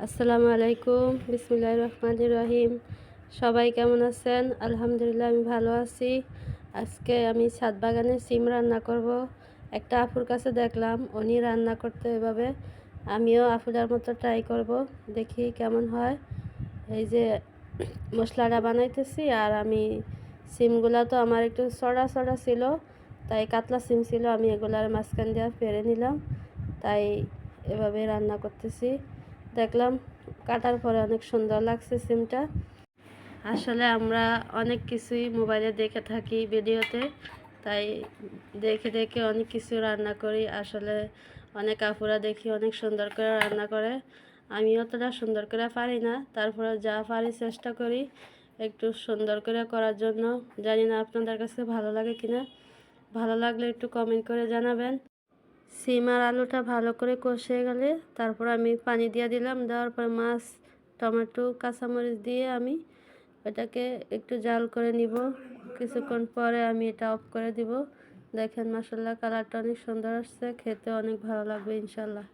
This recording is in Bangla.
আসসালামু আলাইকুম, বিসমিল্লাহির রহমানির রহিম। সবাই কেমন আছেন? আলহামদুলিল্লাহ, আমি ভালো আছি। আজকে আমি ছাদ বাগানে সিম রান্না করব। একটা আপুর কাছে দেখলাম উনি রান্না করতে এভাবে, আমিও আপুদার মতো ট্রাই করব, দেখি কেমন হয়। এই যে মশলাটা বানাইতেছি, আর আমি সিমগুলা তো আমার একটু সরা সরা ছিল, তাই কাতলা সিম ছিল, আমি এগুলার মাঝখান দিয়ে পেরে নিলাম, তাই এভাবে রান্না করতেছি। দেখলাম কাটার পরে অনেক সুন্দর লাগছে সিমটা। আসলে আমরা অনেক কিছুই মোবাইলে দেখে থাকি ভিডিওতে, তাই দেখে দেখে অনেক কিছু রান্না করি। আসলে অনেক আপুরা দেখি অনেক সুন্দর করে রান্না করে, আমি অতটা সুন্দর করে পারি না, তারপরে যা পারি চেষ্টা করি একটু সুন্দর করে করার জন্য। জানি না আপনাদের কাছে ভালো লাগে কিনা, ভালো লাগলে একটু কমেন্ট করে জানাবেন। সিম আর আলুটা ভালো করে কষে গেলে তারপর আমি পানি দিয়ে দিলাম, দেওয়ার পর মাছ, টমেটো, কাঁচামরিচ দিয়ে আমি এটাকে একটু জাল করে নিব। কিছুক্ষণ পরে আমি এটা অফ করে দিব। দেখেন মাশাআল্লাহ, কালারটা অনেক সুন্দর আসছে, খেতে অনেক ভালো লাগবে ইনশাল্লাহ।